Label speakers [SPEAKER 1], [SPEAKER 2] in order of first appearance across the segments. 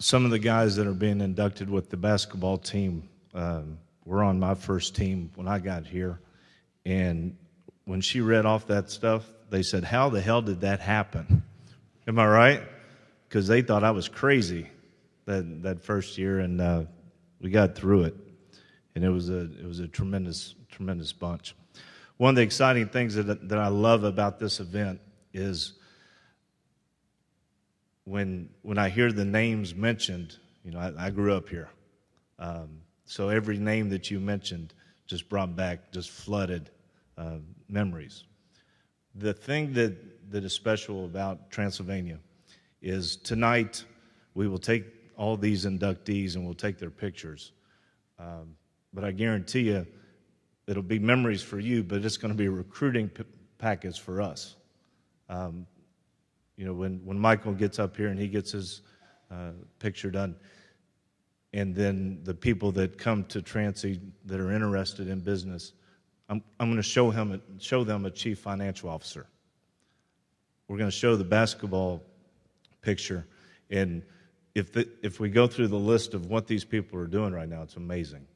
[SPEAKER 1] some of the guys that are being inducted with the basketball team were on my first team when I got here. And when she read off that stuff, they said, how the hell did that happen? Am I right? Because they thought I was crazy that first year, and we got through it. And it was a tremendous bunch. One of the exciting things that I love about this event is when I hear the names mentioned. You know, I grew up here, so every name that you mentioned just brought back, just flooded memories. The thing that is special about Transylvania is tonight we will take all these inductees and we'll take their pictures. But I guarantee you, it'll be memories for you, but it's going to be a recruiting package for us. You know, when Michael gets up here and he gets his picture done, and then the people that come to Transy that are interested in business, I'm going to show them a chief financial officer. We're going to show the basketball picture, and if we go through the list of what these people are doing right now, it's amazing.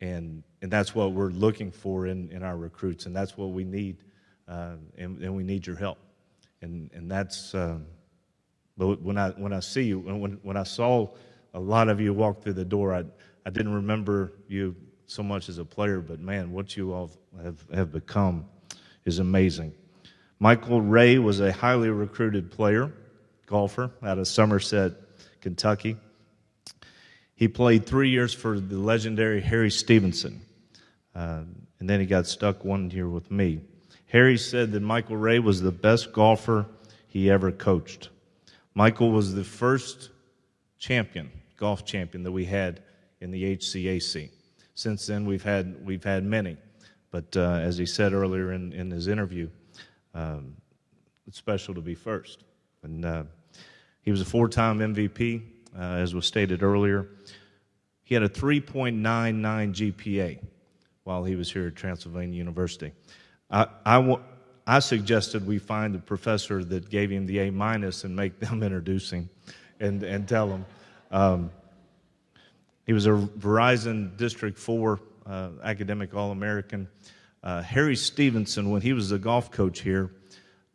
[SPEAKER 1] And that's what we're looking for in our recruits, and that's what we need, and we need your help. And that's, but when I see you, when I saw a lot of you walk through the door, I didn't remember you so much as a player, but man, what you all have become is amazing. Michael Ray was a highly recruited player, golfer out of Somerset, Kentucky. He played 3 years for the legendary Harry Stevenson, and then he got stuck 1 year with me. Harry said that Michael Ray was the best golfer he ever coached. Michael was the first golf champion that we had in the HCAC. Since then, we've had many, but as he said earlier in his interview, it's special to be first. And he was a 4-time MVP, as was stated earlier. He had a 3.99 GPA while he was here at Transylvania University. I suggested we find the professor that gave him the A- and make them introduce him and tell him. He was a Verizon District 4 academic All-American. Harry Stevenson, when he was the golf coach here,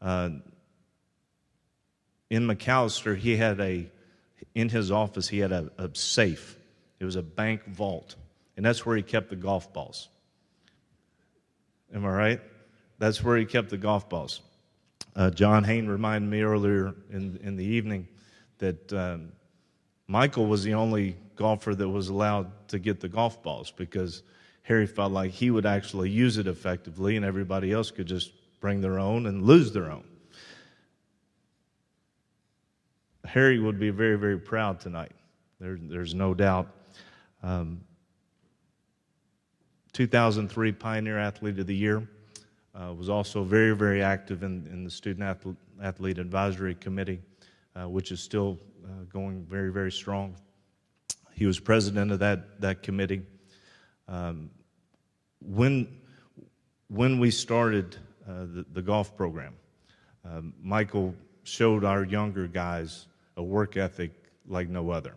[SPEAKER 1] in McAllister, he had in his office, he had a safe. It was a bank vault, and that's where he kept the golf balls. Am I right? That's where he kept the golf balls. John Hain reminded me earlier in the evening that Michael was the only golfer that was allowed to get the golf balls because Harry felt like he would actually use it effectively and everybody else could just bring their own and lose their own. Harry would be very, very proud tonight. There's no doubt. 2003 Pioneer Athlete of the Year. Was also very, very active in the Student Athlete Advisory Committee, which is still going very, very strong. He was president of that committee. When we started the golf program, Michael showed our younger guys a work ethic like no other.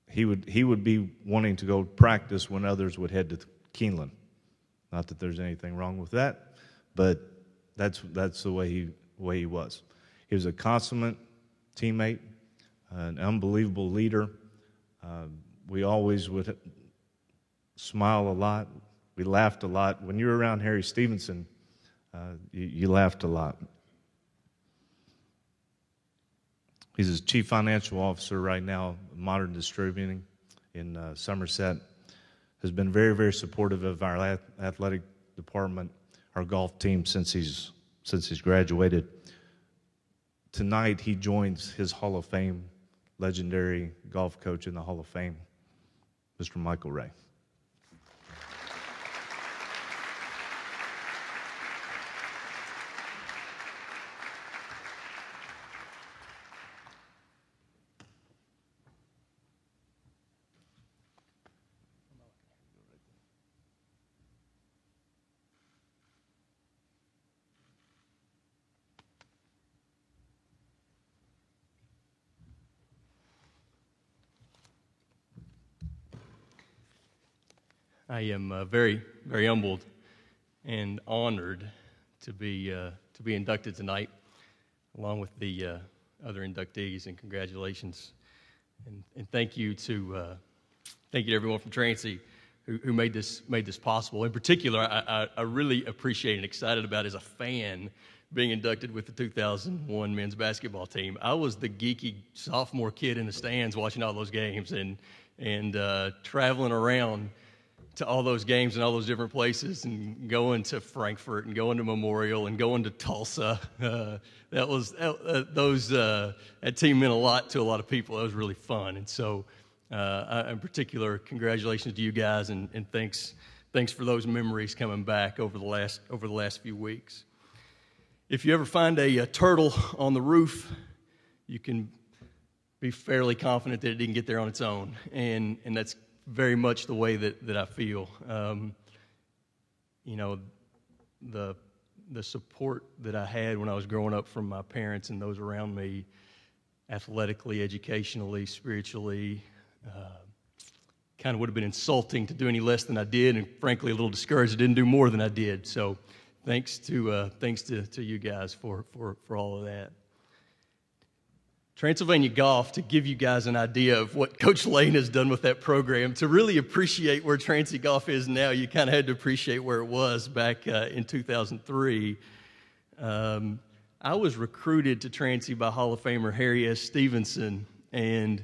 [SPEAKER 1] He would be wanting to go practice when others would head to Keeneland. Not that there's anything wrong with that, but that's the way he was. He was a consummate teammate, an unbelievable leader. We always would smile a lot. We laughed a lot. When you were around Harry Stevenson, you laughed a lot. He's his chief financial officer right now, Modern Distributing in Somerset. Has been very, very supportive of our athletic department, our golf team since he's graduated. Tonight he joins his Hall of Fame, legendary golf coach in the Hall of Fame, Mr. Michael Ray.
[SPEAKER 2] I am very, very humbled and honored to be inducted tonight, along with the other inductees. And congratulations, and thank you to everyone from Transy who made this possible. In particular, I really appreciate and excited about as a fan being inducted with the 2001 men's basketball team. I was the geeky sophomore kid in the stands watching all those games and traveling around to all those games and all those different places and going to Frankfurt and going to Memorial and going to Tulsa. That team meant a lot to a lot of people. It was really fun. And so in particular, congratulations to you guys and thanks for those memories coming back over the last few weeks. If you ever find a turtle on the roof, you can be fairly confident that it didn't get there on its own, and that's very much the way that I feel. The support that I had when I was growing up from my parents and those around me, athletically, educationally, spiritually, kind of would have been insulting to do any less than I did, and frankly a little discouraged I didn't do more than I did. So thanks to you guys for all of that. Transylvania Golf, to give you guys an idea of what Coach Lane has done with that program, to really appreciate where Transy Golf is now, you kind of had to appreciate where it was back in 2003. I was recruited to Transy by Hall of Famer Harry S. Stevenson, and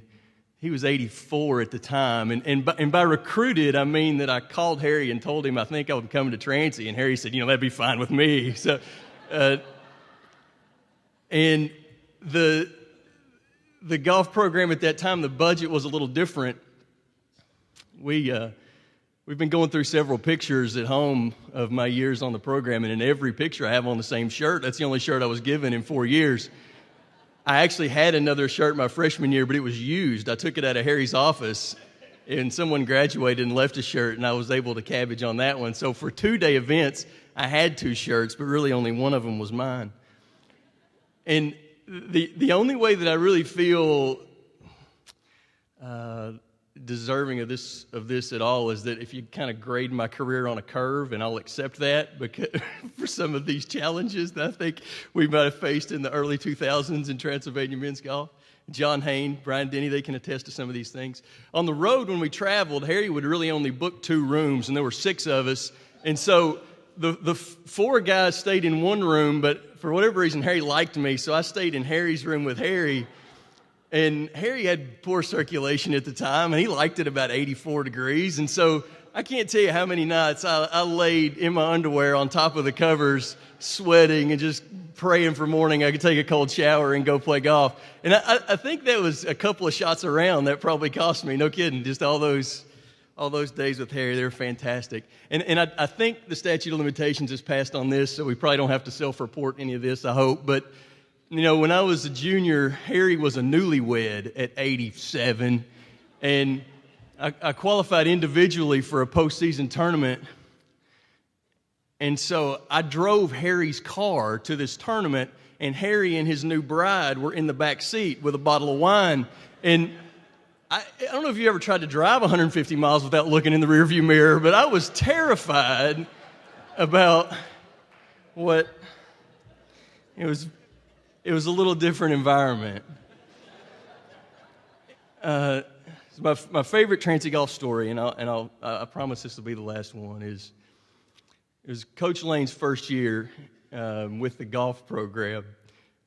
[SPEAKER 2] he was 84 at the time. And by recruited, I mean that I called Harry and told him I think I would be coming to Transy, and Harry said, that'd be fine with me. So, and the golf program at that time, the budget was a little different. We've been going through several pictures at home of my years on the program, and in every picture I have on the same shirt. That's the only shirt I was given in 4 years. I actually had another shirt my freshman year, but it was used. I took it out of Harry's office, and someone graduated and left a shirt, and I was able to cabbage on that one. So for 2-day events, I had 2 shirts, but really only one of them was mine. And the only way that I really feel deserving of this at all is that if you kind of grade my career on a curve, and I'll accept that because for some of these challenges that I think we might have faced in the early 2000s in Transylvania men's golf. John Hain, Brian Denny, they can attest to some of these things. On the road when we traveled, Harry would really only book 2 rooms, and there were 6 of us, and so the 4 guys stayed in one room, but for whatever reason, Harry liked me, so I stayed in Harry's room with Harry. And Harry had poor circulation at the time, and he liked it about 84 degrees. And so I can't tell you how many nights I laid in my underwear on top of the covers, sweating and just praying for morning I could take a cold shower and go play golf. And I think that was a couple of shots around that probably cost me, no kidding, just all those days with Harry. They were fantastic. And I think the statute of limitations is passed on this, so we probably don't have to self-report any of this, I hope. But, when I was a junior, Harry was a newlywed at 87. And I qualified individually for a postseason tournament. And so I drove Harry's car to this tournament, and Harry and his new bride were in the back seat with a bottle of wine. And I don't know if you ever tried to drive 150 miles without looking in the rearview mirror, but I was terrified about what it was. It was a little different environment. My favorite Transy golf story, and I promise this will be the last one, is it was Coach Lane's first year with the golf program,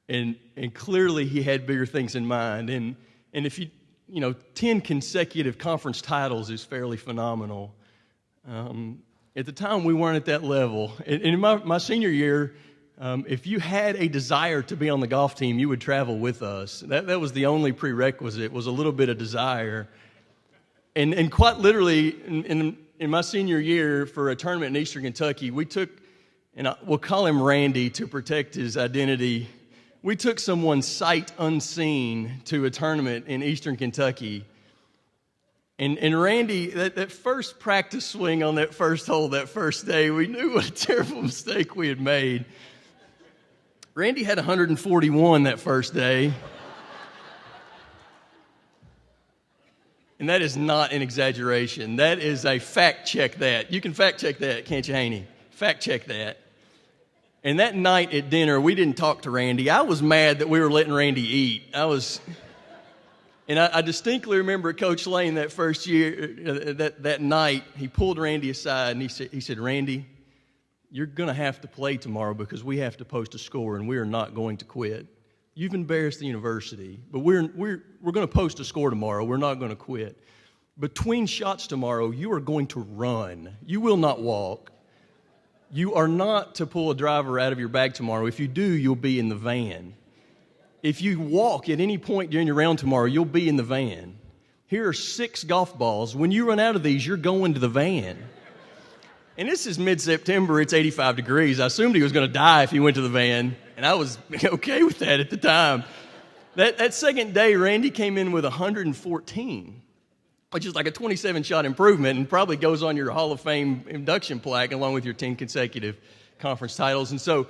[SPEAKER 2] and clearly he had bigger things in mind. And if 10 consecutive conference titles is fairly phenomenal. At the time, we weren't at that level. And in my senior year, if you had a desire to be on the golf team, you would travel with us. That was the only prerequisite, was a little bit of desire. And quite literally, in my senior year for a tournament in Eastern Kentucky, we took, and we'll call him Randy to protect his identity, we took someone sight unseen to a tournament in Eastern Kentucky. And Randy, that first practice swing on that first hole that first day, we knew what a terrible mistake we had made. Randy had 141 that first day. And that is not an exaggeration. That is a fact check that. You can fact check that, can't you, Haney? Fact check that. And that night at dinner, we didn't talk to Randy. I was mad that we were letting Randy eat. And I distinctly remember Coach Lane that first year, that night, he pulled Randy aside and he said, "Randy, you're going to have to play tomorrow because we have to post a score and we are not going to quit. You've embarrassed the university, but we're going to post a score tomorrow. We're not going to quit. Between shots tomorrow, you are going to run. You will not walk. You are not to pull a driver out of your bag tomorrow. If you do, you'll be in the van. If you walk at any point during your round tomorrow, you'll be in the van. Here are 6 golf balls. When you run out of these, you're going to the van." And this is mid-September. It's 85 degrees. I assumed he was going to die if he went to the van, and I was okay with that at the time. That second day, Randy came in with 114, which is like a 27-shot improvement and probably goes on your Hall of Fame induction plaque along with your 10 consecutive conference titles. And so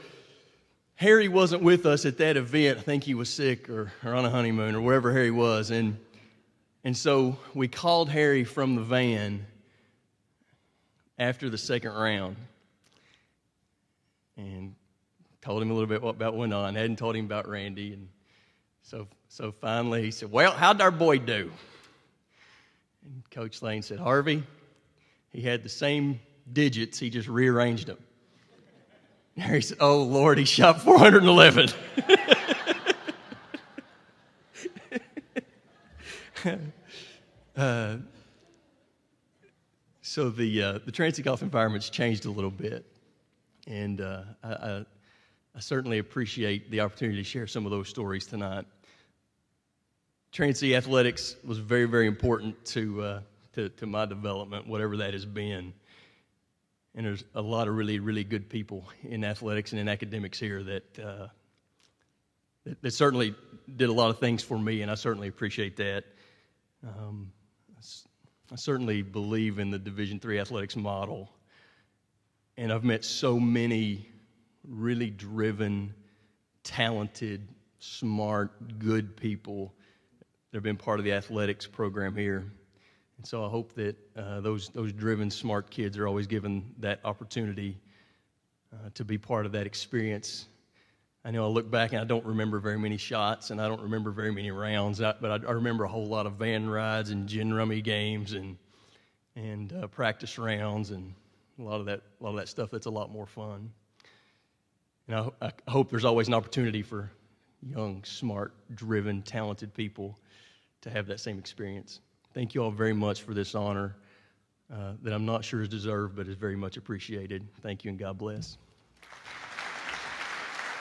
[SPEAKER 2] Harry wasn't with us at that event. I think he was sick or on a honeymoon or wherever Harry was. And so we called Harry from the van after the second round and told him a little bit about what went on. Hadn't told him about Randy. And so finally he said, "Well, how'd our boy do?" And Coach Lane said, "Harvey, he had the same digits. He just rearranged them." And Harry said, "Oh, Lord, he shot 411. So the Transy golf environment's changed a little bit, and I certainly appreciate the opportunity to share some of those stories tonight. Transy athletics was very, very important to my development, whatever that has been. And there's a lot of really, really good people in athletics and in academics here that certainly did a lot of things for me, and I certainly appreciate that. I certainly believe in the Division III athletics model, and I've met so many really driven, talented, smart, good people that have been part of the athletics program here. And so I hope that those driven, smart kids are always given that opportunity to be part of that experience. I know I look back and I don't remember very many shots and I don't remember very many rounds, but I remember a whole lot of van rides and gin rummy games and practice rounds and a lot of that stuff that's a lot more fun. And I hope there's always an opportunity for young, smart, driven, talented people to have that same experience. Thank you all very much for this honor that I'm not sure is deserved, but is very much appreciated. Thank you and God bless.